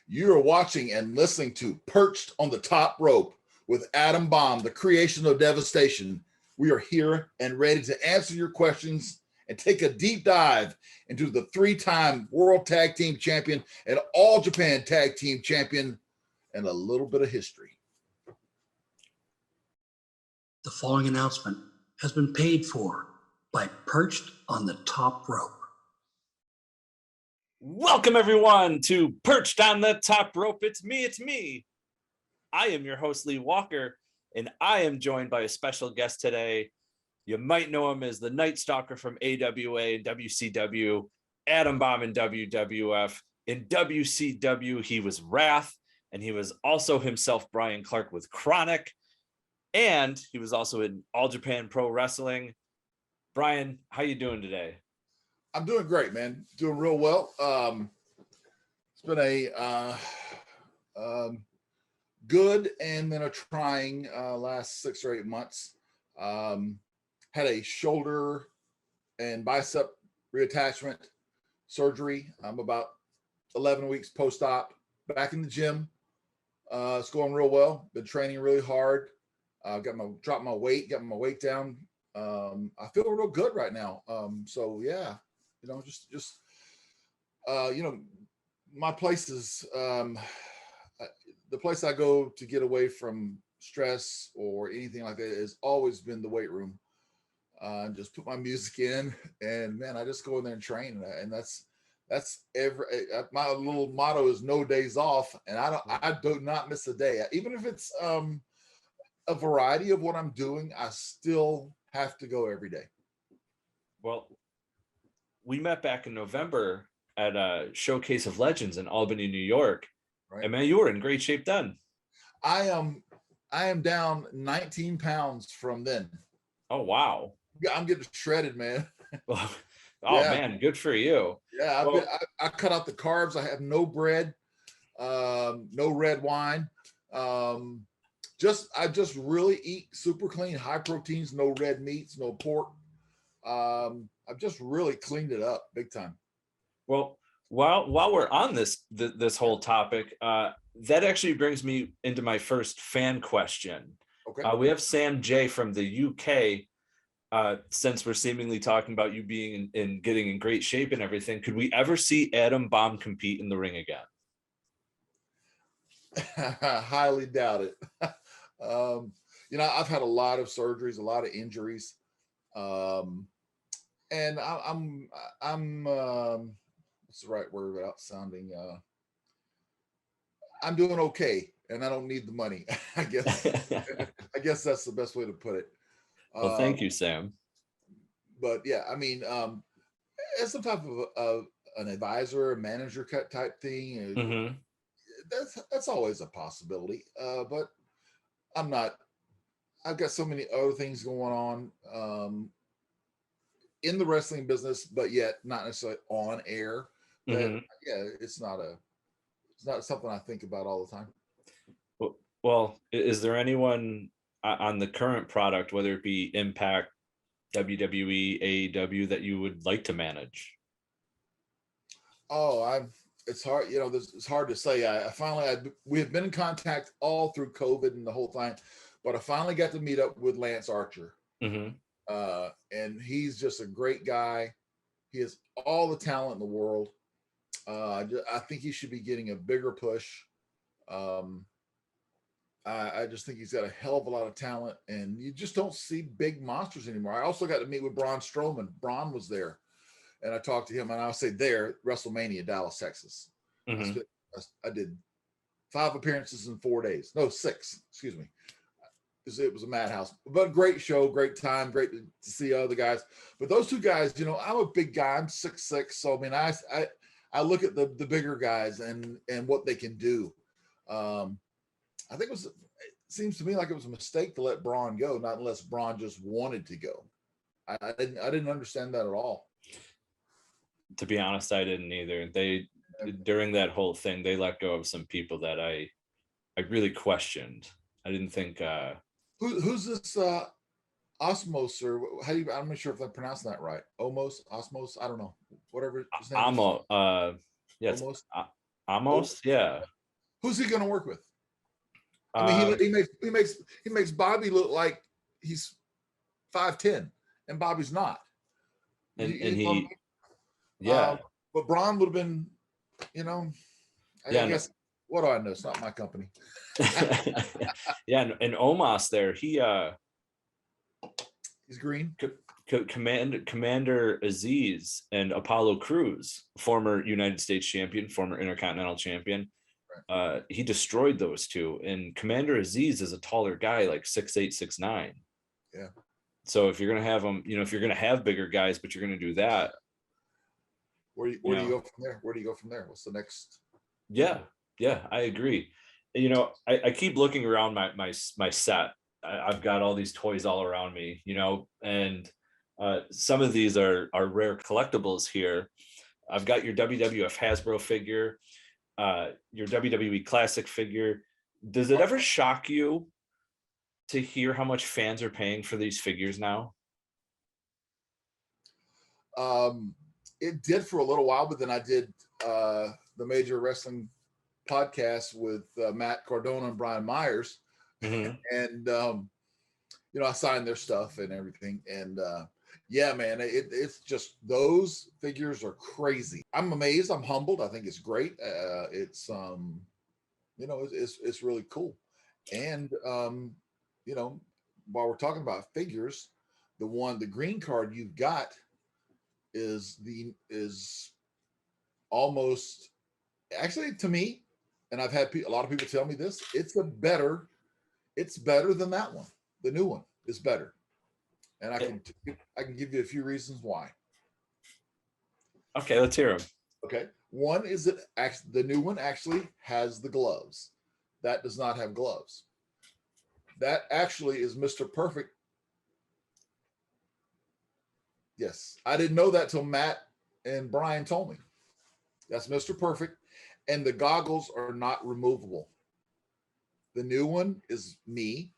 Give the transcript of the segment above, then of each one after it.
You are watching and listening to Perched on the Top Rope with Adam Bomb, the creation of devastation. We are here and ready to answer your questions and take a deep dive into the three-time World Tag Team Champion and All Japan Tag Team Champion and a little bit of history. The following announcement has been paid for by Perched on the Top Rope. Welcome, everyone, to Perched on the Top Rope. It's me. I am your host, Lee Walker, and I am joined by a special guest today. You might know him as the Night Stalker from AWA and WCW, Adam Bomb in WWF. In WCW, he was Wrath, and he was also himself Bryan Clark with KroniK, and he was also in All Japan Pro Wrestling. Bryan, how you doing today? I'm doing great, man. Doing real well. It's been a good and then a trying last 6 or 8 months. Had a shoulder and bicep reattachment surgery. I'm about 11 weeks post-op. Back in the gym. It's going real well. Been training really hard. Dropped my weight, got my weight down. I feel real good right now. So yeah. My place is the place I go to get away from stress or anything like that has always been the weight room. Just put my music in, and man, I just go in there and train, and that's my little motto is no days off, and I do not miss a day, even if it's a variety of what I'm doing. I still have to go every day. Well, we met back in November at a Showcase of Legends in Albany, New York. Right. And man, you were in great shape then. I am down 19 pounds from then. Oh, wow. Yeah, I'm getting shredded, man. Oh, yeah. Man, good for you. Yeah, I cut out the carbs. I have no bread, no red wine. I just really eat super clean, high proteins, no red meats, no pork. I've just really cleaned it up big time. Well, while we're on this whole topic, that actually brings me into my first fan question. Okay. We have Sam J from the UK. Since we're seemingly talking about you being in getting in great shape and everything, could we ever see Adam Bomb compete in the ring again? I highly doubt it. I've had a lot of surgeries, a lot of injuries. And I'm what's the right word without sounding I'm doing okay, and I don't need the money. I guess that's the best way to put it. Well, thank you, Sam. But yeah, I mean, as some type of an advisor, a manager type thing, mm-hmm. That's always a possibility. But I'm not. I've got so many other things going on in the wrestling business, but yet not necessarily on air. That, mm-hmm. Yeah, it's not something I think about all the time. Well, is there anyone on the current product, whether it be Impact, WWE, AEW, that you would like to manage? It's hard, it's hard to say. We have been in contact all through COVID and the whole thing, but I finally got to meet up with Lance Archer. Mm-hmm. And he's just a great guy. He has all the talent in the world. I think he should be getting a bigger push. I just think he's got a hell of a lot of talent, and you just don't see big monsters anymore. I also got to meet with Braun Strowman. Braun was there, and I talked to him, and I'll say there, WrestleMania, Dallas, Texas. Mm-hmm. I did 5 appearances in 4 days. No, 6, excuse me. It was a madhouse, but great show, great time, great to see other guys. But those 2 guys, I'm a big guy. I'm 6'6", so I mean, I look at the bigger guys and what they can do. I think it seems to me like it was a mistake to let Braun go, not unless Braun just wanted to go. I didn't understand that at all. To be honest, I didn't either. During that whole thing, they let go of some people that I really questioned. I didn't think. Who's this Osmos, or I'm not sure if I'm pronouncing that right. Osmos, I don't know. Whatever his name is. Yes. Almost, yeah. Who's he going to work with? I Uh, mean, he makes Bobby look like he's 5'10", and Bobby's not. and You know what I mean? yeah, But Braun would have been, you know, I yeah, no. guess. What do I know? It's not my company. Yeah, and Omos there, He's green. Commander Aziz and Apollo Crews, former United States champion, former Intercontinental champion. He destroyed those two. And Commander Aziz is a taller guy, like 6'8", 6'9". Yeah. So if you're gonna have them, if you're gonna have bigger guys, but you're gonna do that, Where do you go from there? Where do you go from there? What's the next? Yeah, I agree. I keep looking around my set. I've got all these toys all around me, and some of these are rare collectibles here. I've got your WWF Hasbro figure, your WWE Classic figure. Does it ever shock you to hear how much fans are paying for these figures now? It did for a little while, but then I did the Major Wrestling podcast with Matt Cardona and Brian Myers, and I signed their stuff and everything, and yeah, man, it's just, those figures are crazy. I'm amazed. I'm humbled. I think it's great. It's it's really cool. And while we're talking about figures, the green card you've got is almost, actually, to me, and I've had a lot of people tell me this, it's better than that one. The new one is better, and I can give you a few reasons why. Okay, let's hear them. Okay, one is that the new one actually has the gloves. That does not have gloves. That actually is Mr. Perfect. Yes, I didn't know that till Matt and Brian told me. That's Mr. Perfect, and the goggles are not removable. The new one is me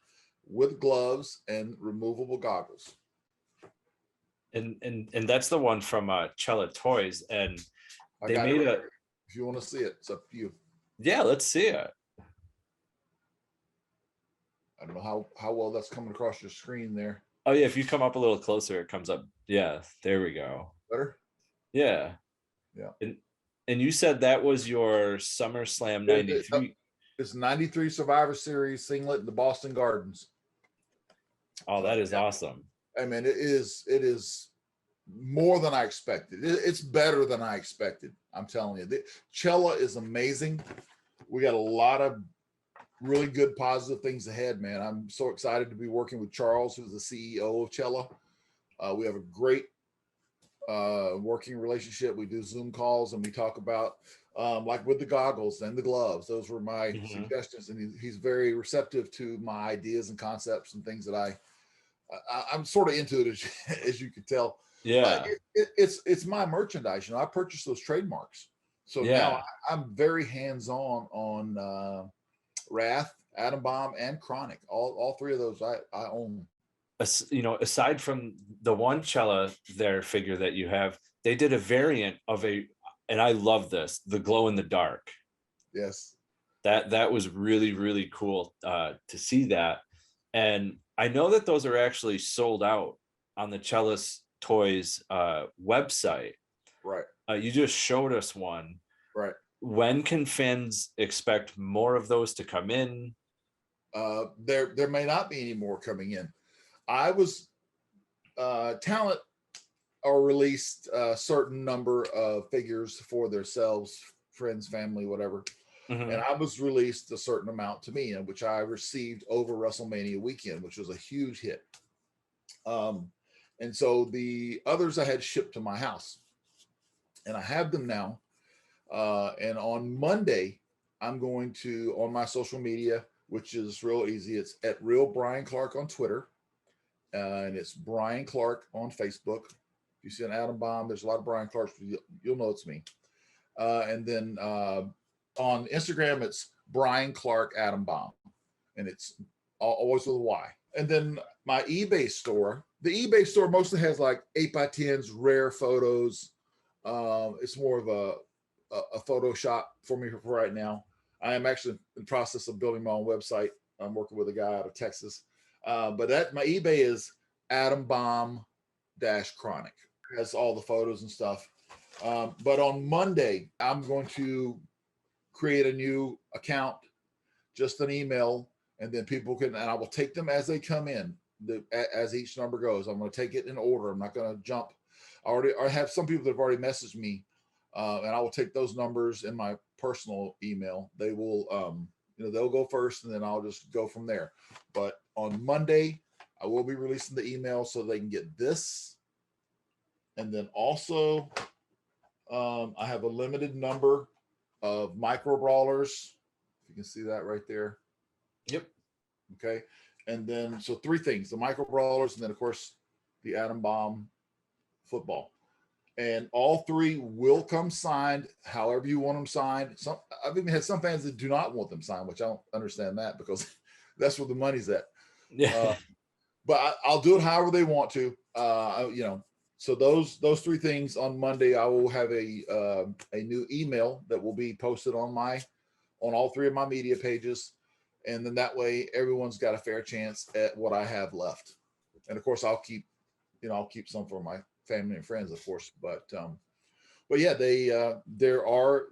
with gloves and removable goggles. And that's the one from Chella Toys, and they made it right here. If you want to see it, it's up to you. Yeah, let's see it. I don't know how well that's coming across your screen there. Oh yeah, if you come up a little closer, it comes up. Yeah, there we go. Better? Yeah. And you said that was your SummerSlam 93. It's 93 Survivor Series singlet in the Boston Gardens. Oh, that is awesome. I mean, it is more than I expected. It's better than I expected. I'm telling you. Chella is amazing. We got a lot of really good positive things ahead, man. I'm so excited to be working with Charles, who's the CEO of Chella. We have a great working relationship. We do Zoom calls and we talk about like with the goggles and the gloves. Those were my suggestions, and he's very receptive to my ideas and concepts and things that I'm sort of into it, as you can tell. Yeah, it's my merchandise. I purchased those trademarks, so now I'm very hands-on on Wrath, Atom Bomb, and KroniK. All three of those I own. Aside from the one Chella their figure that you have, they did a variant of and I love this, the glow in the dark. Yes, that was really, really cool to see that. And I know that those are actually sold out on the Chella's Toys website. Right. You just showed us one. Right. When can fans expect more of those to come in? There may not be any more coming in. I was Talent or released a certain number of figures for themselves, friends, family, whatever. And I was released a certain amount to me, which I received over WrestleMania weekend, which was a huge hit. And so the others I had shipped to my house, and I have them now. And on Monday, I'm going to, on my social media, which is real easy. It's at Real Bryan Clark on Twitter. And it's Bryan Clark on Facebook. If you see an Atom Bomb, there's a lot of Bryan Clarks. You'll know it's me. And then on Instagram, it's Bryan Clark Atom Bomb. And it's always with a Y. And then my eBay store, the eBay store mostly has like 8x10s, rare photos. It's more of a Photoshop for me for right now. I am actually in the process of building my own website. I'm working with a guy out of Texas. But that my eBay is Adam Bomb -KroniK. Has all the photos and stuff. But on Monday, I'm going to create a new account, just an email, and then people can, and I will take them as they come in, as each number goes. I'm going to take it in order. I'm not going to jump. I have some people that have already messaged me, and I will take those numbers in my personal email. They will, they'll go first, and then I'll just go from there. But on Monday, I will be releasing the email so they can get this. And then also, I have a limited number of micro brawlers. If you can see that right there. Yep. Okay. And then, so 3 things, the micro brawlers, and then of course the Atom Bomb football. And all 3 will come signed however you want them signed. I've even had some fans that do not want them signed, which I don't understand that, because that's where the money's at. Yeah. But I'll do it however they want to. So those 3 things on Monday, I will have a new email that will be posted on all 3 of my media pages. And then that way everyone's got a fair chance at what I have left. And of course I'll keep some for my family and friends, of course. But yeah, they're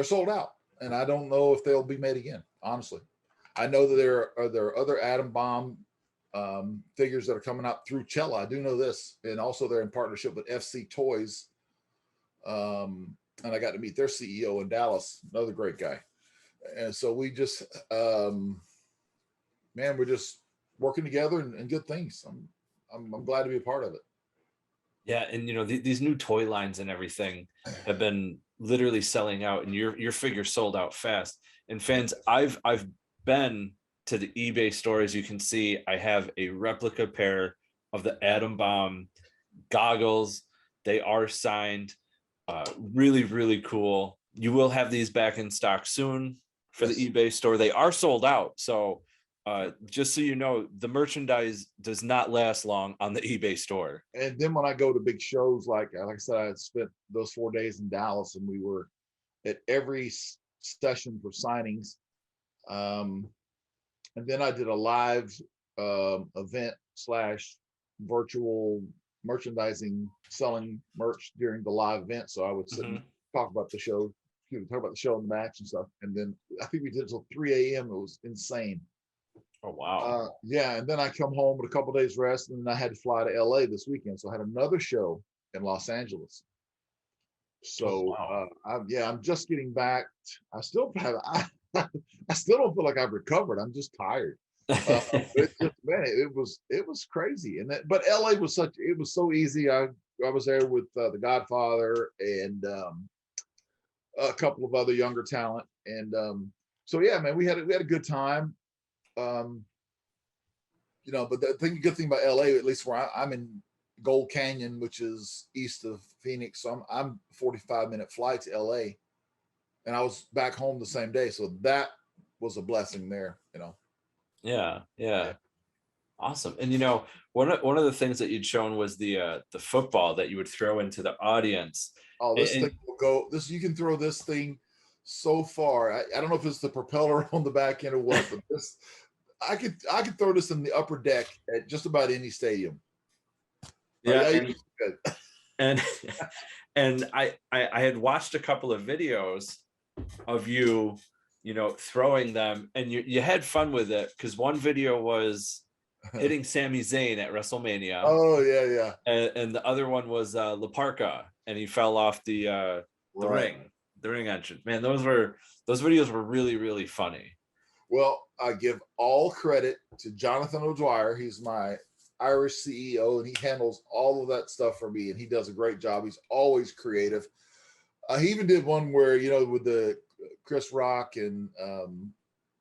sold out, and I don't know if they'll be made again. Honestly, I know that there are other Atom Bomb figures that are coming out through Chella. I do know this, and also they're in partnership with FC Toys. And I got to meet their CEO in Dallas, another great guy. And so we just, we're just working together and good things. I'm glad to be a part of it. Yeah, and these new toy lines and everything have been literally selling out, and your figure sold out fast. And fans, I've been to the eBay store. As you can see, I have a replica pair of the Atom Bomb goggles. They are signed. Really, really cool. You will have these back in stock soon for the eBay store. They are sold out. So just so you know, the merchandise does not last long on the eBay store. And then when I go to big shows, like I said, I spent those 4 days in Dallas, and we were at every session for signings. And then I did a live event / virtual merchandising, selling merch during the live event. So I would sit and talk about the show, talk about the show and the match and stuff. And then I think we did till 3 a.m. It was insane. Oh, wow. Yeah. And then I come home with a couple days rest, and then I had to fly to LA this weekend. So I had another show in Los Angeles. So I'm just getting back. I still don't feel like I've recovered. I'm just tired. It was crazy. But LA was so easy. I was there with the Godfather and a couple of other younger talent. And so yeah, man, we had a good time. But the good thing about LA, at least where I'm in Gold Canyon, which is east of Phoenix, so I'm 45-minute flight to LA, and I was back home the same day, so that was a blessing there. Yeah. Awesome. And one of the things that you'd shown was the football that you would throw into the audience. Oh, this thing will go. You can throw this thing so far. I don't know if it's the propeller on the back end or what, but this. I could throw this in the upper deck at just about any stadium. Yeah, and I had watched a couple of videos of you, throwing them, and you had fun with it, because one video was hitting Sami Zayn at WrestleMania. Oh yeah. And the other one was La Parka, and he fell off the ring entrance. Man, those videos were really, really funny. Well, I give all credit to Jonathan O'Dwyer. He's my Irish CEO, and he handles all of that stuff for me, and he does a great job. He's always creative. He even did one where, with the Chris Rock and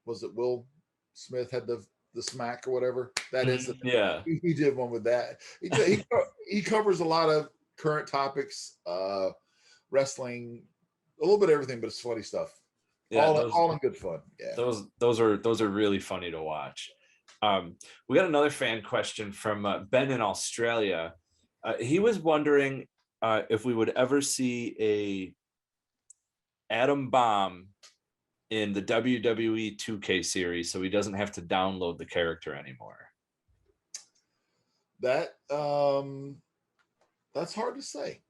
was it Will Smith had the smack or whatever that is. Yeah, he did one with that. He covers a lot of current topics, wrestling, a little bit of everything, but it's funny stuff. Yeah, all in good fun. Yeah, those are really funny to watch. We got another fan question from Ben in Australia. He was wondering if we would ever see Adam Bomb in the WWE 2K series so he doesn't have to download the character anymore? That's hard to say.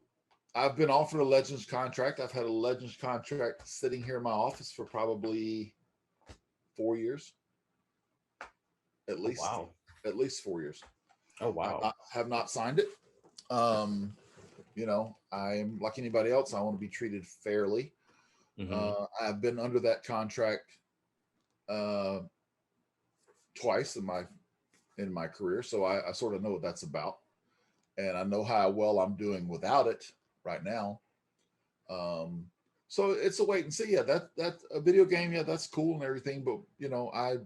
I've been offered a Legends contract. I've had a Legends contract sitting here in my office for probably 4 years. At least, wow. At least 4 years. Oh, wow. I have not signed it. You know, I'm like anybody else. I want to be treated fairly. I've been under that contract twice in my career, so I sort of know what that's about, and I know how well I'm doing without it right now. So it's a wait and see. Yeah, that a video game. Yeah, that's cool and everything, but you know, I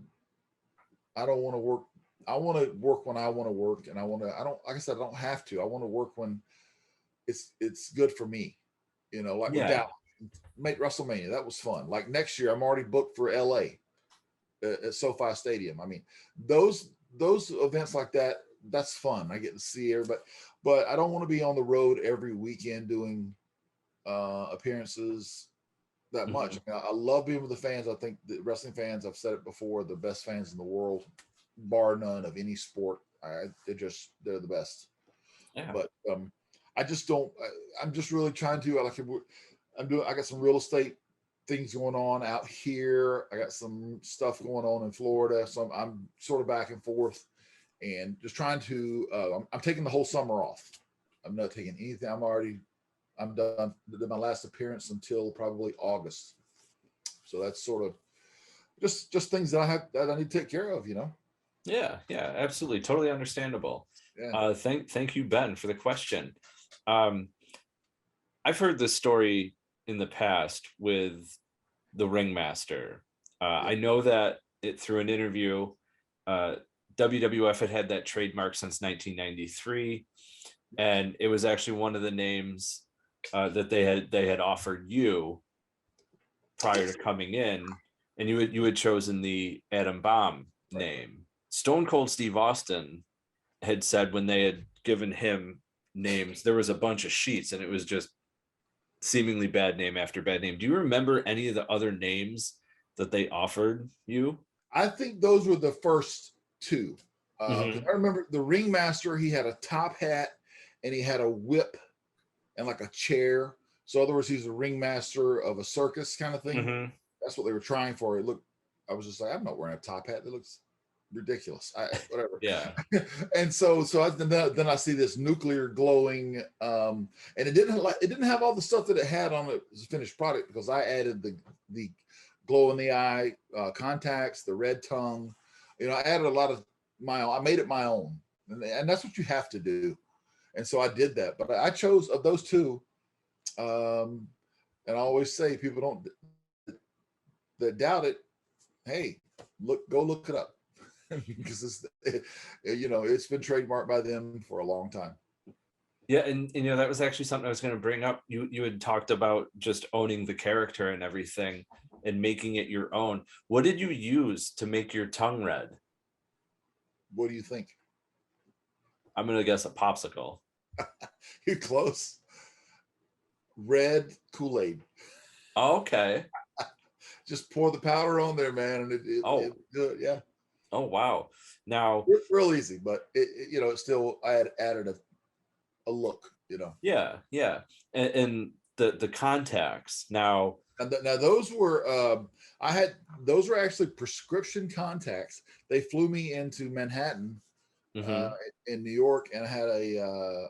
don't want to work. I want to work when I want to work, and I don't, like I said, I don't have to. I want to work when it's good for me. You know, like with Dallas, mate, WrestleMania, that was fun. Like next year, I'm already booked for LA at SoFi Stadium. I mean, those events like that, that's fun. I get to see everybody, but I don't want to be on the road every weekend doing appearances that much. I mean, I love being with the fans. I think the wrestling fans, I've said it before, the best fans in the world, bar none of any sport. They're the best. Yeah. But I just don't. I'm just really trying to. I got some real estate things going on out here. I got some stuff going on in Florida. So I'm sort of back and forth, and just trying to. I'm taking the whole summer off. I'm not taking anything. I'm done. Did my last appearance until probably August. So that's sort of just things that I need to take care of. You know. Yeah, absolutely, totally understandable. Yeah. Thank you, Ben, for the question. I've heard this story in the past with the ringmaster. I know that through an interview, WWF had that trademark since 1993, and it was actually one of the names that they had offered you prior to coming in, and you had chosen the Adam Bomb name. Stone Cold Steve Austin had said when they had given him names, there was a bunch of sheets and it was just seemingly bad name after bad name. Do you remember any of the other names that they offered you? I think those were the first two. I remember the ringmaster, he had a top hat and he had a whip and like a chair. So in other words, he's a ringmaster of a circus kind of thing. That's what they were trying for. I was just like, I'm not wearing a top hat. It looks ridiculous. Whatever. Yeah. And then I see this nuclear glowing, and it didn't have all the stuff that it had on the finished product, because I added the glow in the eye contacts, the red tongue. You know, I added a lot of my own. I made it my own, and that's what you have to do. And so I did that. But I chose of those two. And I always say, people that doubt it, hey, go look it up. Because it's been trademarked by them for a long time. Yeah, and you know, that was actually something I was going to bring up. You had talked about just owning the character and everything and making it your own. What did you use to make your tongue red? What do you think? I'm going to guess a popsicle. You're close. Red Kool-Aid. Okay. Just pour the powder on there, man, and it good. Yeah. Oh, wow. Now, real easy, but it's still, I had added a look, you know. Yeah. And the contacts now. Now those were those were actually prescription contacts. They flew me into Manhattan, in New York, and I had a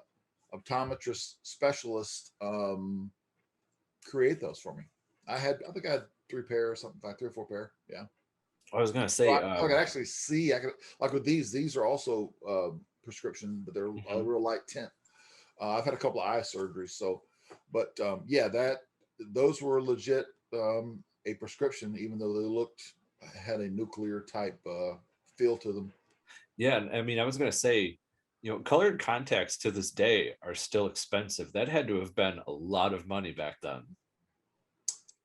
optometrist specialist create those for me. I think I had 3 pair or something, like 3 or 4 pair. Yeah. I was gonna say, I could actually see. I could, like with these are also prescription, but they're a real light tint. I've had a couple of eye surgeries, so, but those were legit a prescription, even though they had a nuclear type feel to them. Yeah, and I mean, I was gonna say, you know, colored contacts to this day are still expensive. That had to have been a lot of money back then.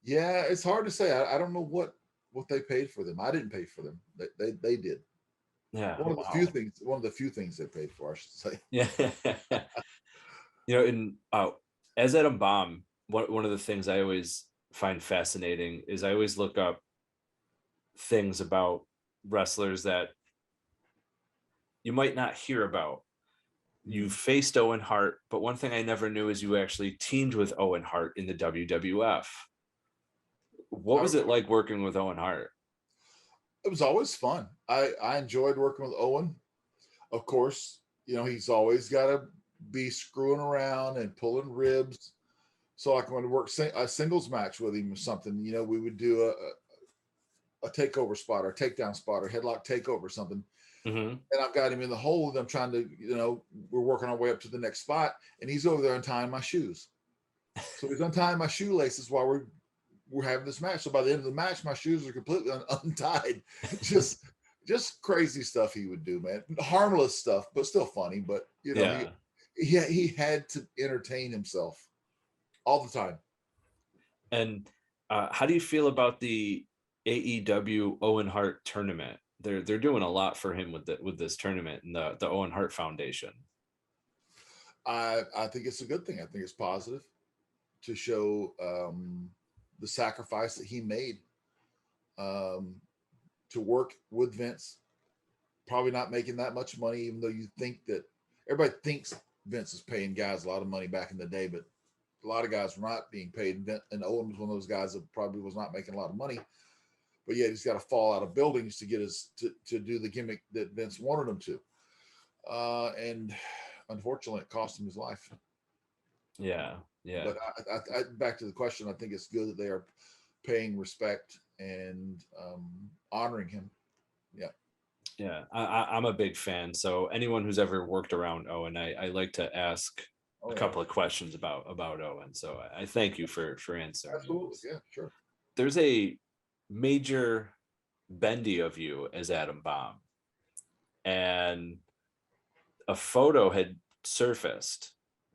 Yeah, it's hard to say. I don't know what they paid for them. I didn't pay for them. They did. Yeah. One of the few things they paid for, I should say. Yeah. You know, as Adam Bomb, one of the things I always find fascinating is I always look up things about wrestlers that you might not hear about. You faced Owen Hart, but one thing I never knew is you actually teamed with Owen Hart in the WWF. What was it like working with Owen Hart? It was always fun. I enjoyed working with Owen. Of course, he's always got to be screwing around and pulling ribs. So like when we work a singles match with him or something, we would do a takeover spot or a takedown spot or headlock takeover or something. Mm-hmm. And I've got him in the hole and I'm trying to, we're working our way up to the next spot and he's over there untying my shoes. So he's untying my shoelaces while we're having this match. So by the end of the match, my shoes are completely untied. just crazy stuff he would do, man. Harmless stuff, but still funny. But he had to entertain himself all the time. And how do you feel about the AEW Owen Hart tournament? They're doing a lot for him with this tournament and the Owen Hart Foundation. I think it's a good thing. I think it's positive to show the sacrifice that he made to work with Vince. Probably not making that much money, even though you think that everybody thinks Vince is paying guys a lot of money back in the day, but a lot of guys were not being paid. And Owen was one of those guys that probably was not making a lot of money. But yet he's got to fall out of buildings to get to do the gimmick that Vince wanted him to. And unfortunately, it cost him his life. Yeah. But I back to the question, I think it's good that they are paying respect and honoring him. Yeah, I'm a big fan. So anyone who's ever worked around Owen, I like to ask a couple of questions about Owen. So I thank you for answering. Absolutely, yeah, sure. There's a major Bendy of you as Adam Bomb, and a photo had surfaced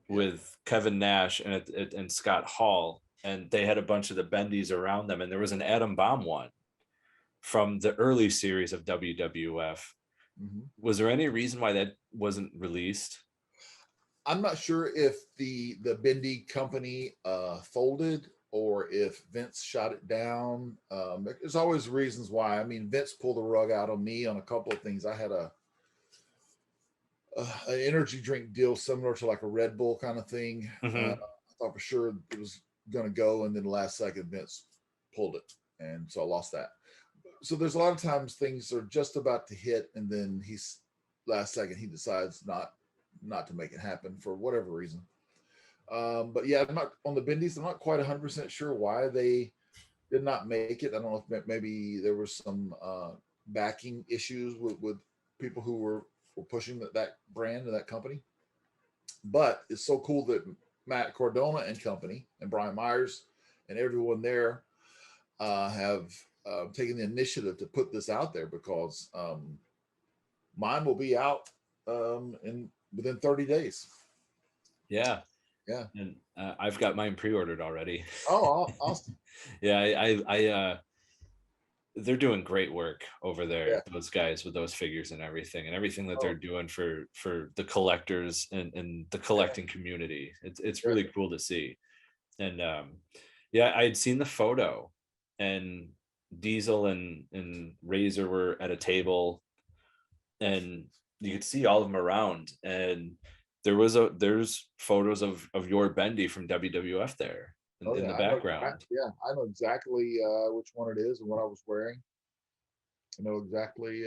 with Kevin Nash and Scott Hall, and they had a bunch of the Bendys around them, and there was an Adam Bomb one from the early series of WWF. Mm-hmm. Was there any reason why that wasn't released? I'm not sure if the Bendy company folded or if Vince shot it down. There's always reasons why. I mean, Vince pulled the rug out on me on a couple of things. I had an energy drink deal similar to like a Red Bull kind of thing. Mm-hmm. I thought for sure it was going to go, and then the last second Vince pulled it, and so I lost that. So there's a lot of times things are just about to hit, and then he's last second he decides not to make it happen for whatever reason. But yeah, I'm not on the Bendys. I'm not quite 100% sure why they did not make it. I don't know if maybe there was some backing issues with people who were pushing that brand and that company. But it's so cool that Matt Cardona and company and Brian Myers and everyone there have taken the initiative to put this out there, because mine will be out within 30 days. Yeah. And I've got mine pre-ordered already. Oh, awesome. Yeah, I they're doing great work over there. Yeah. Those guys with those figures and everything that they're doing for the collectors and the collecting community. It's really cool to see. And I had seen the photo, and Diesel and Razor were at a table, and you could see all of them around, and there's photos of your Bendy from WWF there in the background. I know exactly which one it is and what I was wearing. I know exactly.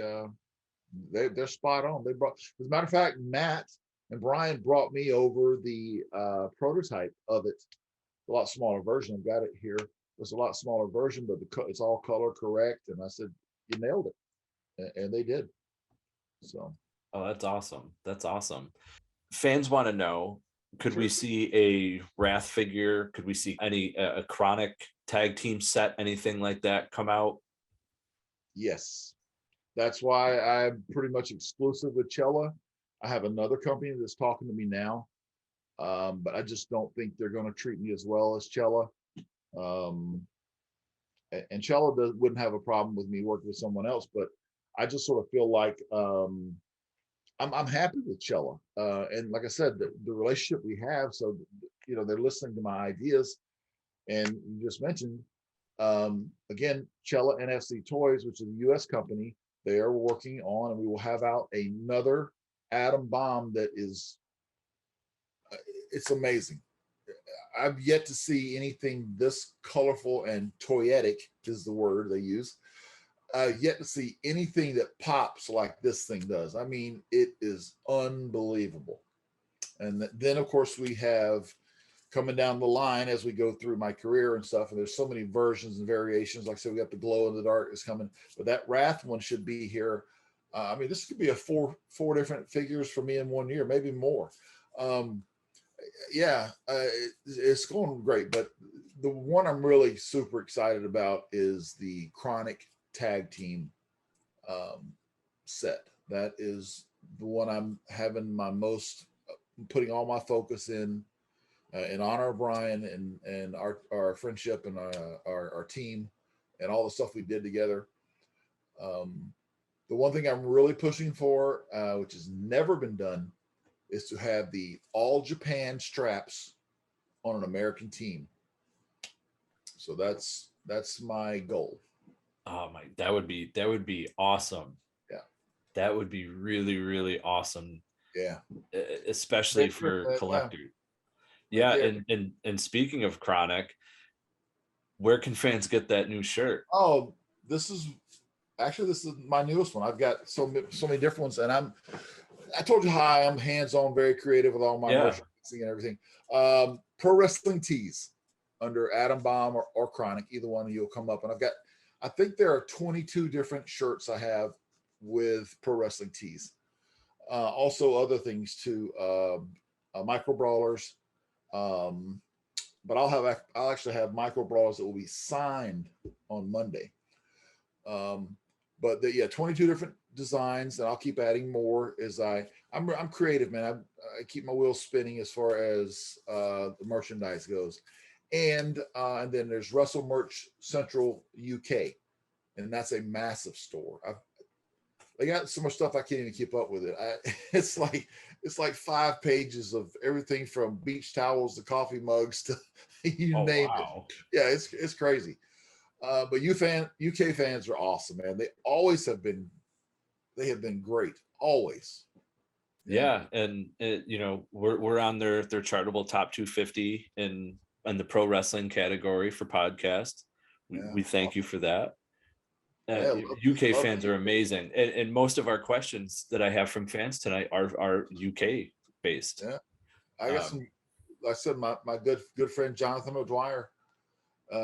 They're spot on. They brought, as a matter of fact, Matt and Brian brought me over the prototype of it, a lot smaller version. I've got it here. It's a lot smaller version, but it's all color correct. And I said, you nailed it, and they did. So. Oh, that's awesome. That's awesome. Fans want to know, could we see a Wrath figure? Could we see any a KroniK tag team set, anything like that come out? Yes. That's why I'm pretty much exclusive with Chella. I have another company that's talking to me now, but I just don't think they're going to treat me as well as Chella. And Chella wouldn't have a problem with me working with someone else, but I just sort of feel like I'm happy with Chella. And like I said, the relationship we have, so they're listening to my ideas. And you just mentioned, again, Chella NFC Toys, which is a U.S. company, they are working on, and we will have out another Atom Bomb that is, it's amazing. I've yet to see anything this colorful and toyetic is the word they use. Yet to see anything that pops like this thing does. I mean, it is unbelievable. And then, of course, we have coming down the line as we go through my career and stuff. And there's so many versions and variations. Like I said, we got the glow in the dark is coming, but that Wrath one should be here. I mean, this could be a four different figures for me in 1 year, maybe more. It's going great. But the one I'm really super excited about is the KroniK Tag Team set. That is the one I'm having my most, putting all my focus in honor of Bryan and our friendship and our team and all the stuff we did together. The one thing I'm really pushing for, which has never been done, is to have the All Japan straps on an American team. So that's my goal. Oh my, that would be awesome. Yeah. That would be really, really awesome. Yeah. Especially for collectors. Yeah. And speaking of KroniK, where can fans get that new shirt? Oh, this is my newest one. I've got so many different ones, and I told you how I am hands-on, very creative with all my merchandising and everything. Pro wrestling tees under Atom Bomb or KroniK, either one you'll come up. And I think there are 22 different shirts I have with pro wrestling tees. Also other things too, micro brawlers. But I'll actually have micro brawlers that will be signed on Monday. But 22 different designs, and I'll keep adding more as I'm creative, man. I keep my wheels spinning as far as the merchandise goes. And then there's Wrestle Merch Central UK, and that's a massive store. They got so much stuff I can't even keep up with it. It's like 5 pages of everything from beach towels to coffee mugs to you name it. Yeah, it's crazy. But UK fans are awesome, man. They always have been. They have been great, always. Yeah, and we're on their chartable top 250 in the pro wrestling category for podcast. We thank you for that. UK fans are amazing, and most of our questions that I have from fans tonight are UK based. Yeah, I got some. Like I said, my good friend Jonathan O'Dwyer.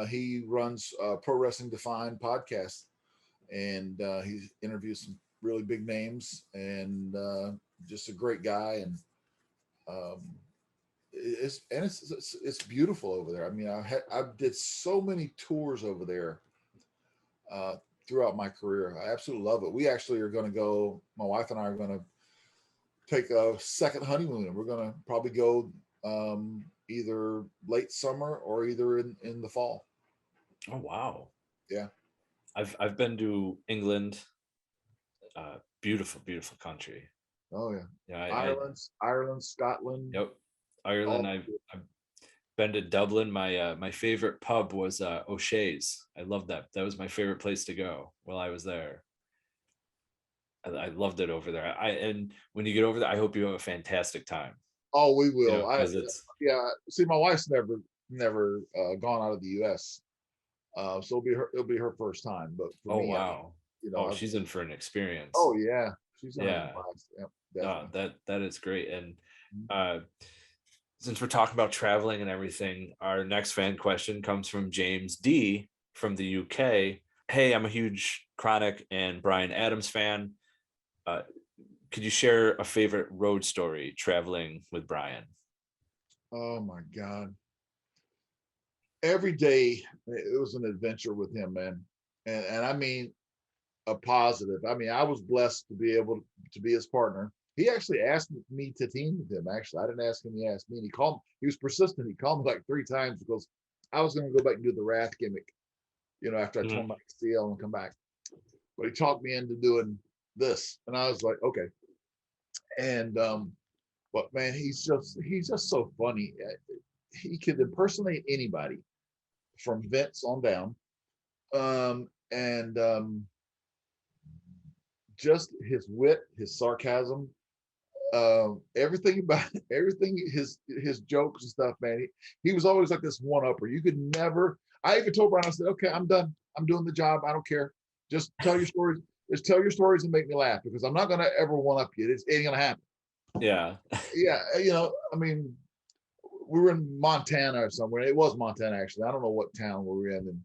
He runs Pro Wrestling Defined podcast, and he interviews some really big names, and just a great guy. And it's beautiful over there. I mean, I did so many tours over there throughout my career. I absolutely love it. We actually are going to go. My wife and I are going to take a second honeymoon, and we're going to probably go either late summer or either in the fall. Oh wow! Yeah, I've been to England. Beautiful country. Oh yeah. Yeah, Ireland, Scotland. Yep, Ireland. I've been to Dublin. My favorite pub was O'Shea's. I loved that. That was my favorite place to go while I was there. I loved it over there. And when you get over there, I hope you have a fantastic time. Oh, we will. See, my wife's never gone out of the U.S. So it'll be her first time. But for me, wow. She's in for an experience. Oh yeah, she's gonna that is great. And since we're talking about traveling and everything, our next fan question comes from James D from the UK. Hey, I'm a huge KroniK and Bryan Adams fan. Could you share a favorite road story traveling with Bryan? Oh my God. Every day it was an adventure with him, man. And I mean a positive. I mean, I was blessed to be able to be his partner. He actually asked me to team with him. Actually, I didn't ask him, he asked me, and he was persistent. He called me like 3 times because I was going to go back and do the Wrath gimmick, after I told my ACL and come back. But he talked me into doing this, and I was like, okay. And but man, he's just so funny. He could impersonate anybody. from Vince on down. And just his wit, his sarcasm, everything about everything, his jokes and stuff, man. He was always like this one-upper. You could never. I even told Brian, I said, okay, I'm done. I'm doing the job. I don't care. Just tell your stories. Just tell your stories and make me laugh, because I'm not gonna ever one-up you. It ain't gonna happen. Yeah. Yeah, I mean, we were in Montana or somewhere. It was Montana, actually. I don't know what town we were in, and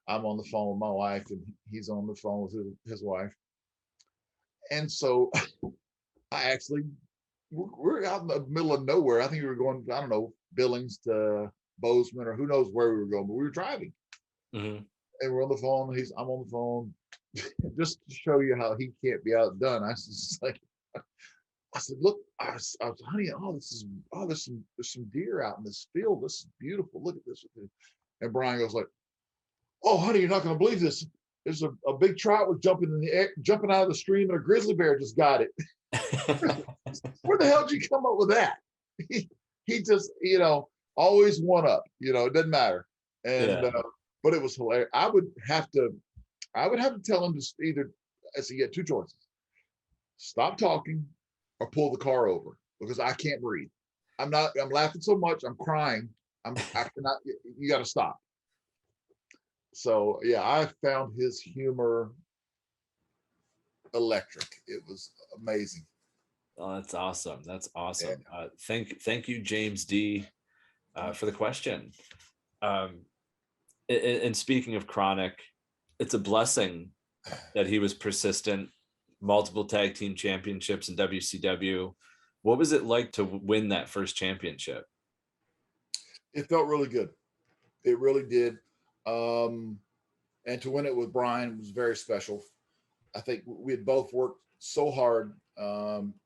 I'm on the phone with my wife, and he's on the phone with his wife. And so I actually, we're out in the middle of nowhere. I think we were going, I don't know, Billings to Bozeman, or who knows where we were going, but we were driving. Mm-hmm. And we're on the phone. I'm on the phone, just to show you how he can't be outdone. I was like, I said, look, I was, honey, there's some deer out in this field. This is beautiful. Look at this. And Brian goes like, oh, honey, you're not going to believe this. There's a big trout was jumping in the air, jumping out of the stream, and a grizzly bear just got it. Where the hell did you come up with that? He just, always one up. It doesn't matter. And Yeah. but it was hilarious. I would have to tell him to either. I said, you had two choices: stop talking or pull the car over, because I can't breathe. I'm laughing so much, I'm crying. I cannot. You got to stop. So yeah, I found his humor electric. It was amazing. Oh, that's awesome. That's awesome. Yeah. Thank you, James D, for the question. And speaking of KroniK, it's a blessing that he was persistent, multiple tag team championships in WCW. What was it like to win that first championship? It felt really good. It really did. And to win it with Bryan was very special. I think we had both worked so hard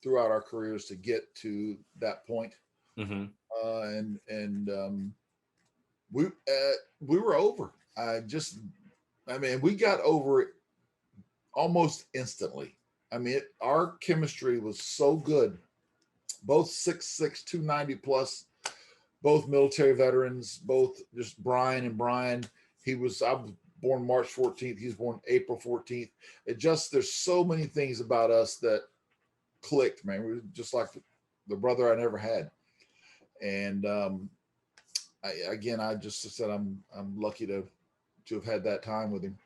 throughout our careers to get to that point. Mm-hmm. We were over. We got over it almost instantly. Our chemistry was so good. Both 6'6", 290 plus, both military veterans, both just Bryan and Bryan. I was born March 14th. He was born April 14th. There's so many things about us that clicked, man. We were just like the brother I never had. And I just said I'm lucky to have had that time with him.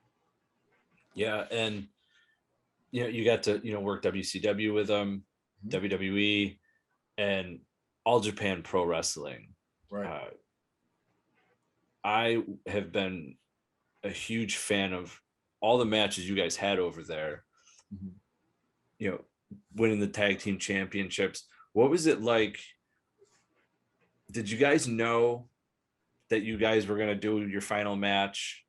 Yeah, and you got to work WCW with him, mm-hmm. WWE, and All Japan Pro Wrestling. Right. I have been a huge fan of all the matches you guys had over there. Mm-hmm. Winning the tag team championships. What was it like? Did you guys know that you guys were going to do your final match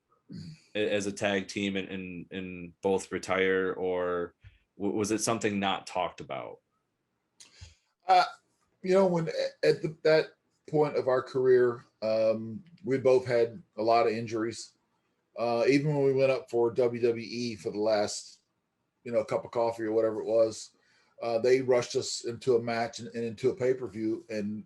as a tag team and both retire, or was it something not talked about? When at that point of our career, we both had a lot of injuries. Even when we went up for WWE for the last, cup of coffee or whatever it was, they rushed us into a match and into a pay-per-view. And,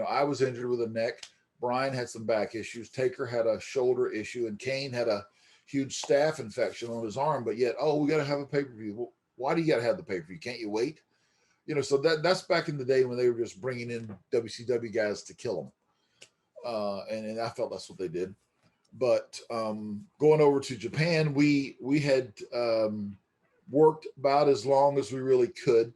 I was injured with a neck. Bryan had some back issues. Taker had a shoulder issue, and Kane had a huge staph infection on his arm. But yet, we got to have a pay-per-view. Well, why do you got to have the pay-per-view? Can't you wait? So that's back in the day when they were just bringing in WCW guys to kill them. And I felt that's what they did. But going over to Japan, we had worked about as long as we really could.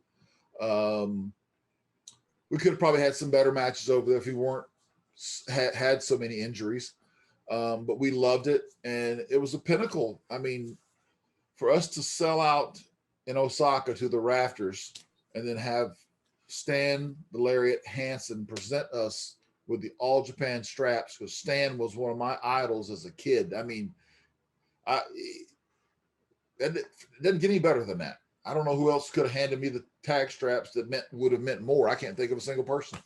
We could have probably had some better matches over there if we weren't had so many injuries. But we loved it, and it was a pinnacle. For us to sell out in Osaka to the rafters and then have Stan the Lariat Hansen present us with the All Japan straps, because Stan was one of my idols as a kid. It doesn't get any better than that. I don't know who else could have handed me the tag straps that would have meant more. I can't think of a single person.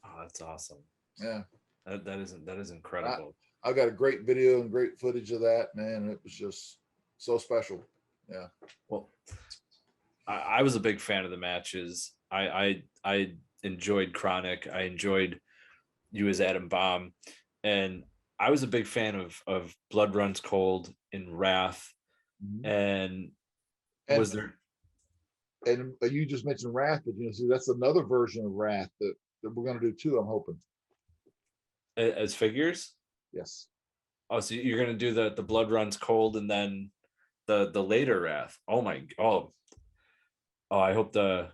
Oh, that's awesome. Yeah. That is incredible. I got a great video and great footage of that, man. It was just so special. Yeah. Well, I was a big fan of the matches. I enjoyed KroniK. I enjoyed you as Adam Bomb, and I was a big fan of Blood Runs Cold and Wrath, Mhm. and And was there you just mentioned Wrath, but see, that's another version of Wrath that we're going to do too. I'm hoping. as figures? Yes. Oh, so you're gonna do the Blood Runs Cold and then the later Wrath. Oh my, oh, I hope I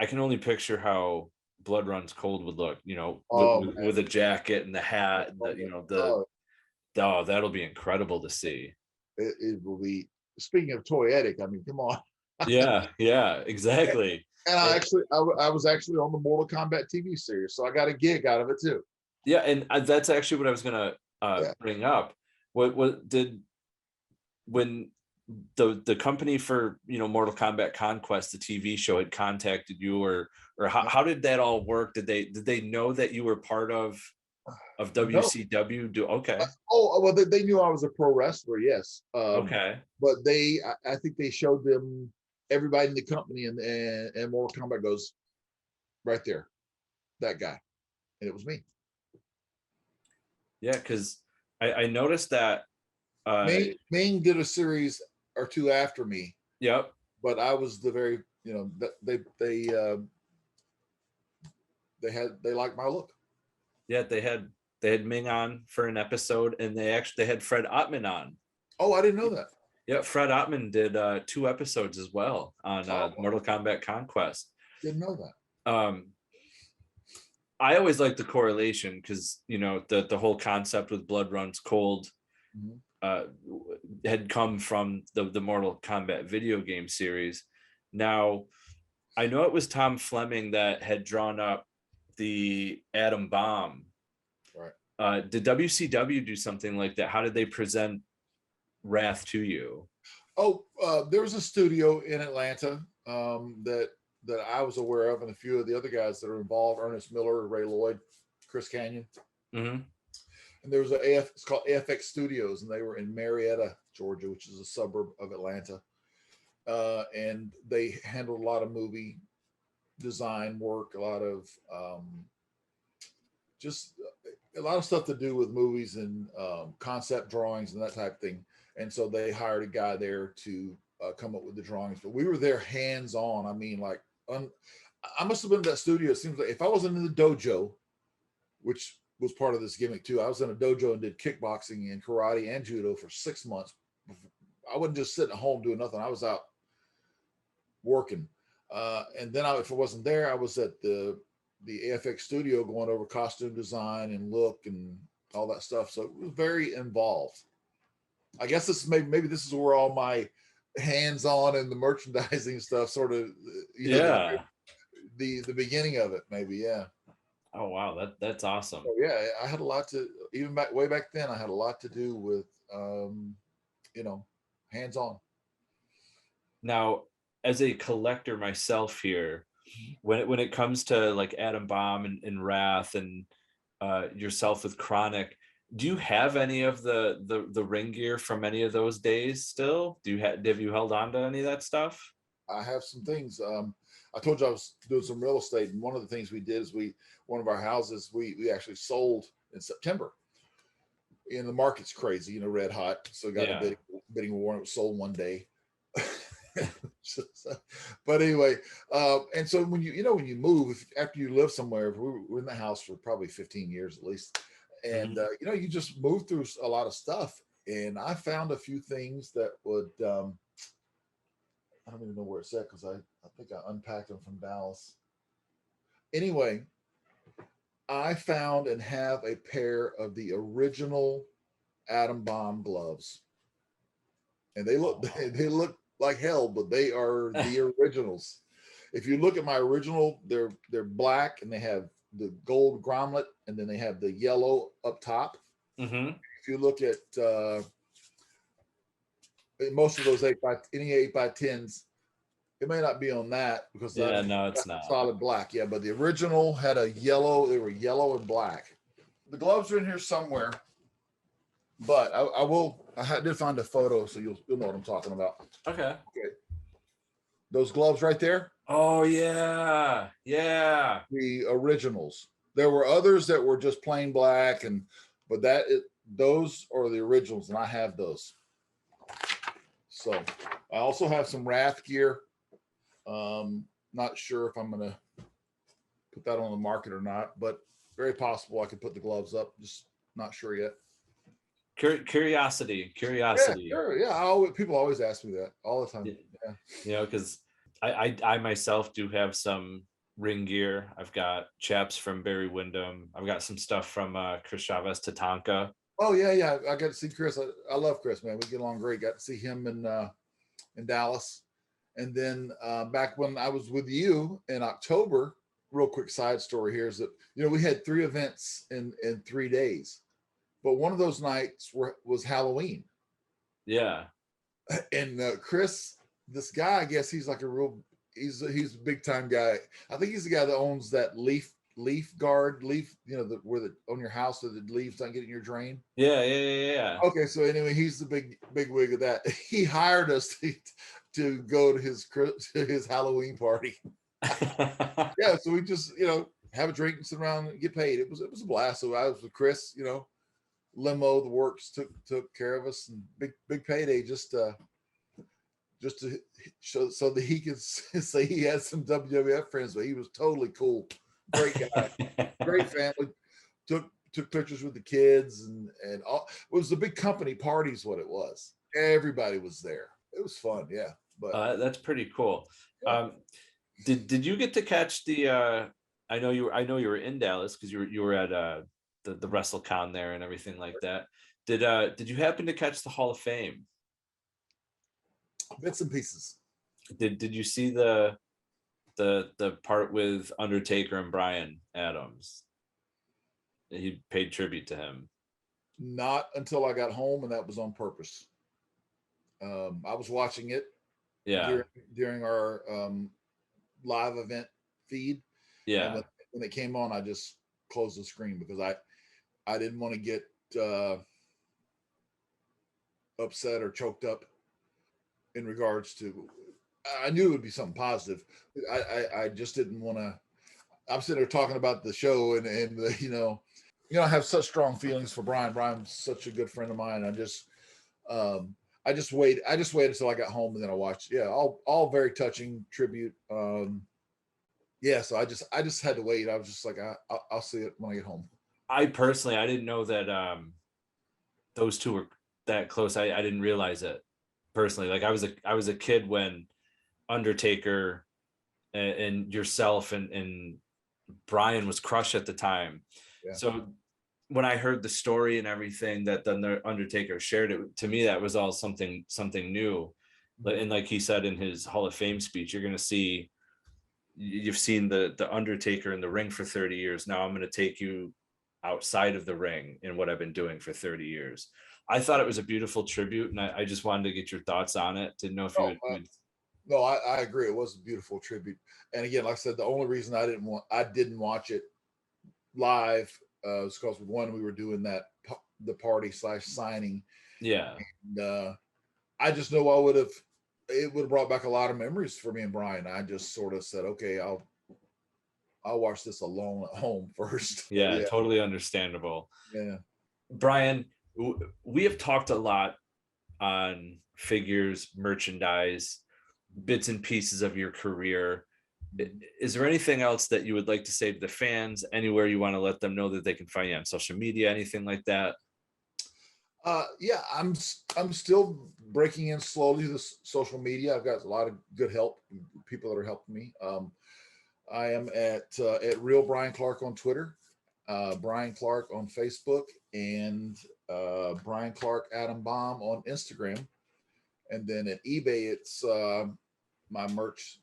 can only picture how Blood Runs Cold would look, Oh man. with a jacket and the hat and Oh, oh, that'll be incredible to see. it will be. Speaking of toyetic, I mean, come on. Yeah, exactly. And I was actually on the Mortal Kombat TV series, so I got a gig out of it too. Yeah, and that's actually what I was gonna Yeah. bring up. What did when the company for Mortal Kombat Conquest, the TV show, had contacted you, or how did that all work? Did they know that you were part of No. WCW? Okay, Oh well, they knew I was a pro wrestler. Yes. okay, But I think they showed them everybody in the company, and Mortal Kombat goes right there, that guy, and it was me. yeah, because I noticed that. Ming did a series or two after me, Yep. but I was the very they liked my look. Yeah, they had Ming on for an episode, and they had Fred Ottman on. Oh, I didn't know that. Yeah, Fred Ottman did 2 episodes as well on Mortal Kombat Conquest. Didn't know that. I always like the correlation because the whole concept with Blood Runs Cold had come from the Mortal Kombat video game series. Now, I know it was Tom Fleming that had drawn up the Atom Bomb. Right. Did WCW do something like that? How did they present Wrath to you? Oh, there was a studio in Atlanta that I was aware of, and a few of the other guys that are involved: Ernest Miller, Ray Lloyd, Chris Canyon. Mm-hmm. And there was it's called AFX Studios, and they were in Marietta, Georgia, which is a suburb of Atlanta. And they handled a lot of movie design work, a lot of just a lot of stuff to do with movies and concept drawings and that type of thing. And so they hired a guy there to come up with the drawings. But we were there hands on. I mean, like, I must have been in that studio. It seems like if I wasn't in the dojo, which was part of this gimmick too, I was in a dojo and did kickboxing and karate and judo for 6 months. I wasn't just sitting at home doing nothing. I was out working. And then if I wasn't there, I was at the AFX studio going over costume design and look and all that stuff. So it was very involved. I guess this maybe this is where all my hands-on and the merchandising stuff sort of, Yeah. The beginning of it, maybe. Yeah. Oh wow, that's awesome. So yeah, I had a lot to, even way back then, I had a lot to do with hands-on. Now, as a collector myself here, when it comes to like Atom Bomb and Wrath and yourself with KroniK, do you have any of the ring gear from any of those days still? Have you held on to any of that stuff? I have some things. I told you I was doing some real estate, and one of the things we did is one of our houses we actually sold in September. And the market's crazy, red hot. So got a bidding war, and it was sold one day. But anyway, and so when you move, after you live somewhere, we were in the house for probably 15 years at least, and you just move through a lot of stuff, and I found a few things that would I don't even know where it's at because I think I unpacked them from Dallas. Anyway, I found and have a pair of the original Atom Bomb gloves, and they look like hell, but they are the originals. If you look at my original, they're black and they have the gold grommet, and then they have the yellow up top. Mm-hmm. If you look at most of those 8x10s, it may not be on that because no, it's not solid black. Yeah, but the original had a yellow. They were yellow and black. The gloves are in here somewhere, but I did find a photo, so you'll know what I'm talking about. Okay. Those gloves right there. Oh yeah, yeah. The originals. There were others that were just plain black, but those are the originals, and I have those. So I also have some Wrath gear. Not sure if I'm gonna put that on the market or not, but very possible I could put the gloves up. Just not sure yet. Curiosity. Yeah, sure. Yeah, people always ask me that all the time. Yeah. You know, because I myself do have some ring gear. I've got chaps from Barry Windham. I've got some stuff from Chris Chavez Tatanka. Oh yeah. I got to see Chris. I love Chris, man. We get along great. Got to see him in Dallas. And then back when I was with you in October, real quick side story here is that, we had 3 events in 3 days, but one of those nights was Halloween. Yeah. And Chris, this guy, I guess he's like he's a big time guy. I think he's the guy that owns that leaf guard, on your house so the leaves don't get in your drain. Yeah. Okay, so anyway, he's the big wig of that. He hired us to go to his Halloween party. Yeah, so we just have a drink and sit around and get paid. It was a blast. So I was with Chris, limo, the works took care of us, and big payday just to show so that he could say he had some WWF friends, but he was totally cool, great guy, great family. Took pictures with the kids and all. It was a big company party is what it was. Everybody was there. It was fun, yeah. But that's pretty cool. Yeah. Did you get to catch the? I know you were in Dallas because you were at the WrestleCon there and everything like that. Did you happen to catch the Hall of Fame? Bits and pieces. Did you see the part with Undertaker and Bryan Adams? He paid tribute to him. Not until I got home, and that was on purpose. I was watching it. Yeah. During our live event feed. Yeah. And when it came on, I just closed the screen because I didn't want to get upset or choked up in regards to. I knew it would be something positive. I just didn't want to. I'm sitting there talking about the show and I have such strong feelings for Bryan. Bryan's such a good friend of mine. I just waited until I got home and then I watched. Yeah, all very touching tribute. So I just had to wait. I was just like, I'll see it when I get home. I personally, I didn't know that those two were that close. I didn't realize it personally. Like I was a kid when Undertaker and yourself and Bryan was crushed at the time. Yeah. So when I heard the story and everything that the Undertaker shared, it to me that was all something new. Mm-hmm. And like he said in his Hall of Fame speech, you're going to see. You've seen the Undertaker in the ring for 30 years. Now I'm going to take you outside of the ring in what I've been doing for 30 years. I thought it was a beautiful tribute, and I just wanted to get your thoughts on it. Didn't know if you would. No, I agree. It was a beautiful tribute. And again, like I said, the only reason I didn't watch it live was because one, we were doing the party / signing. Yeah. And I just know it would have brought back a lot of memories for me and Bryan. I just sort of said, okay, I'll watch this alone at home first. Yeah, totally understandable. Yeah. Bryan, we have talked a lot on figures, merchandise, bits and pieces of your career. Is there anything else that you would like to say to the fans? Anywhere you want to let them know that they can find you on social media, anything like that? I'm still breaking in slowly to the social media. I've got a lot of good help, people that are helping me. I am at Real Bryan Clark on Twitter, Bryan Clark on Facebook, and Bryan Clark Adam Bomb on Instagram. And then at eBay, it's my merch.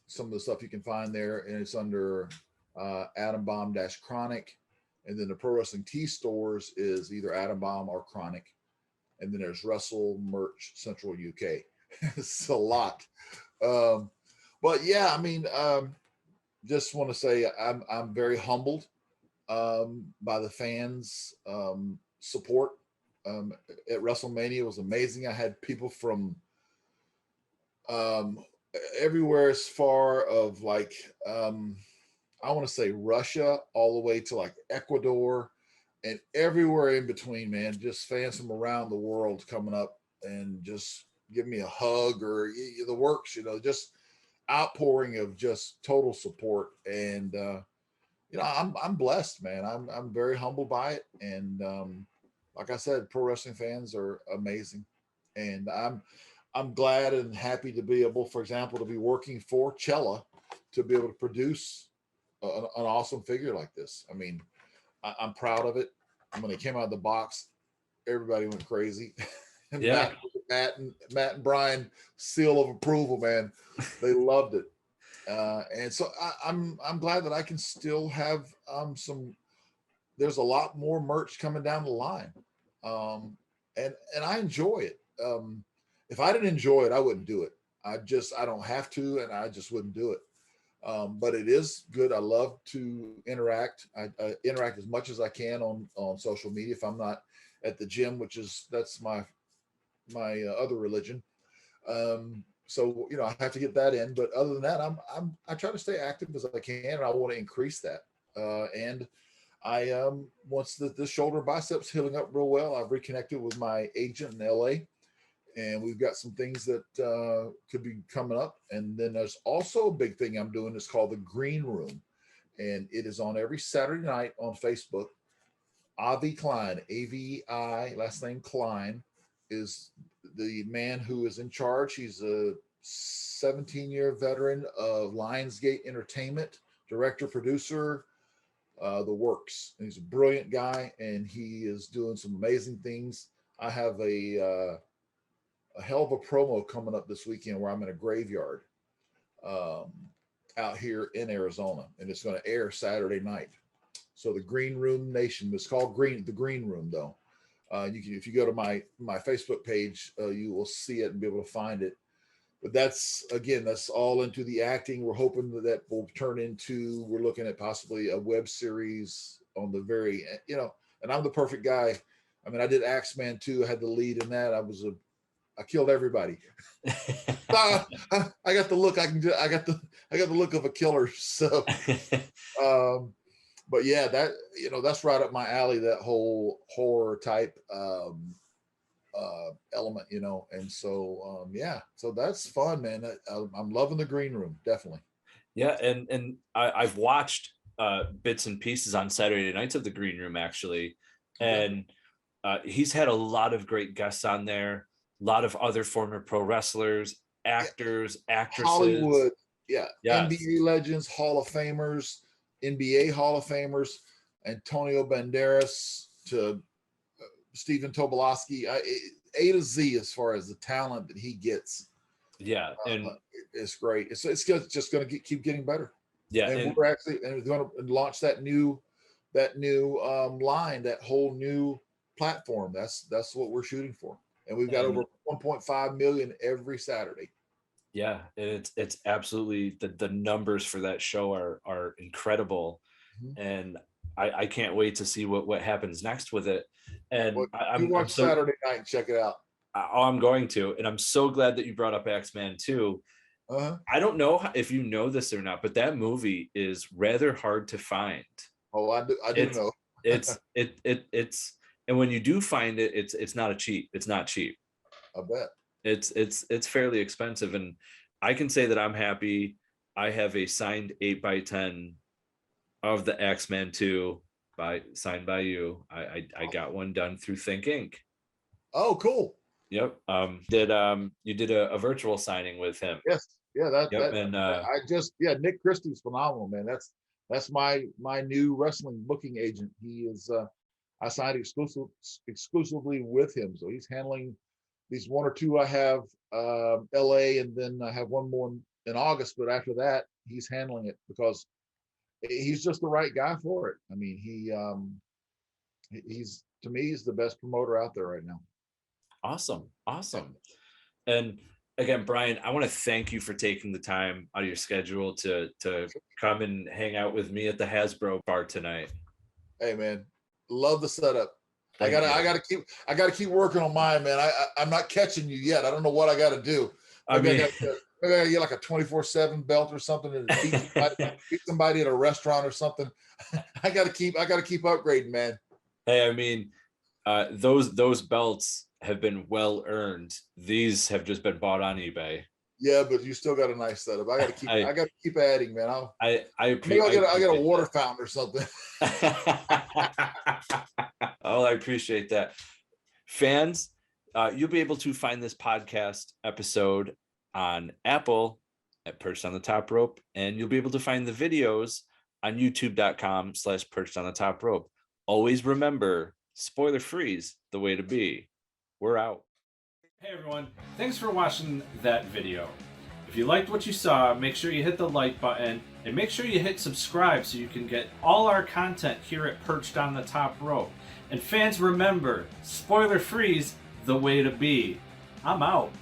Some of the stuff you can find there, and it's under Adam Bomb KroniK. And then the Pro Wrestling T stores is either Adam Bomb or KroniK. And then there's Wrestle Merch Central UK. It's a lot. But yeah, I mean, just want to say I'm very humbled by the fans' support. At WrestleMania, it was amazing. I had people from everywhere as far of like I want to say Russia all the way to like Ecuador, and everywhere in between, man. Just fans from around the world coming up and just give me a hug or the works, just outpouring of just total support. And I'm blessed, man. I'm very humbled by it. And like I said, pro wrestling fans are amazing. And I'm glad and happy to be able, for example, to be working for Chella to be able to produce an awesome figure like this. I mean, I'm proud of it. When it came out of the box, everybody went crazy. And Yeah. Matt and Bryan seal of approval, man. They loved it. And so I'm glad that I can still have some. There's a lot more merch coming down the line, and I enjoy it. If I didn't enjoy it, I wouldn't do it. I don't have to, and I just wouldn't do it. But it is good. I love to interact. I interact as much as I can on social media. If I'm not at the gym, that's my other religion. So I have to get that in. But other than that, I try to stay active as I can, and I want to increase that. And I once this shoulder biceps healing up real well, I've reconnected with my agent in LA, and we've got some things that could be coming up. And then there's also a big thing I'm doing. It's called the Green Room, and it is on every Saturday night on Facebook. Avi Klein, AVI, last name Klein, is the man who is in charge. He's a 17-year veteran of Lionsgate Entertainment, director, producer, the works. And he's a brilliant guy, and he is doing some amazing things. I have a hell of a promo coming up this weekend where I'm in a graveyard out here in Arizona, and it's going to air Saturday night. So the Green Room Nation, it's called the Green Room though. If you go to my Facebook page, you will see it and be able to find it. But that's all into the acting. We're hoping that will turn into, we're looking at possibly a web series on the very, and I'm the perfect guy. I mean, I did Axeman 2. I had the lead in that. I killed everybody. I got the look. I got the look of a killer. So, but yeah, that's right up my alley. That whole horror type element, and so so that's fun, man. I'm loving the Green Room, definitely. Yeah, and I've watched bits and pieces on Saturday nights of the Green Room actually, and he's had a lot of great guests on there. A lot of other former pro wrestlers, actors, actresses, Hollywood, yes. NBA legends, Hall of Famers, NBA Hall of Famers, Antonio Banderas to Stephen Tobolowsky, A to Z as far as the talent that he gets. Yeah, and it's great. It's just going to keep getting better. Yeah, and we're going to launch that new line, that whole new platform. That's what we're shooting for. And we've got over 1.5 million every Saturday. Yeah, it's absolutely, the numbers for that show are incredible, and I can't wait to see what happens next with it. And you watch Saturday night and check it out. I'm going to, and I'm so glad that you brought up Axeman 2. I don't know if you know this or not, but that movie is rather hard to find. Oh, I do know. It's and when you do find it, it's not cheap. I bet. It's fairly expensive, and I can say that I'm happy. I have a signed 8x10 of the Axeman 2 signed by you. I got one done through Think Inc. Oh, cool. Yep. You did a virtual signing with him? Yes. Yeah. And Nick Christie's phenomenal, man. That's my new wrestling booking agent. He is. I signed exclusively with him, so he's handling these one or two. I have LA, and then I have one more in August. But after that, he's handling it because he's just the right guy for it. I mean, he's to me, he's the best promoter out there right now. Awesome. And again, Bryan, I want to thank you for taking the time out of your schedule to come and hang out with me at the Hasbro bar tonight. Hey, man, love the setup. I gotta keep working on mine, man. I'm not catching you yet. I don't know what I got to do. I gotta get like a 24/7 belt or something and beat somebody at a restaurant or something. I gotta keep upgrading, man. Hey, I mean, those belts have been well earned. These have just been bought on eBay. Yeah, but you still got a nice setup. I got to keep adding, man. Maybe I get a water fountain or something. Oh, I appreciate that. Fans, you'll be able to find this podcast episode on Apple at Perched on the Top Rope, and you'll be able to find the videos on youtube.com/Perched on the Top Rope. Always remember, spoiler free's the way to be. We're out. Hey everyone, thanks for watching that video. If you liked what you saw, make sure you hit the like button and make sure you hit subscribe so you can get all our content here at Perched on the Top Rope. And fans, remember, spoiler free's the way to be. I'm out.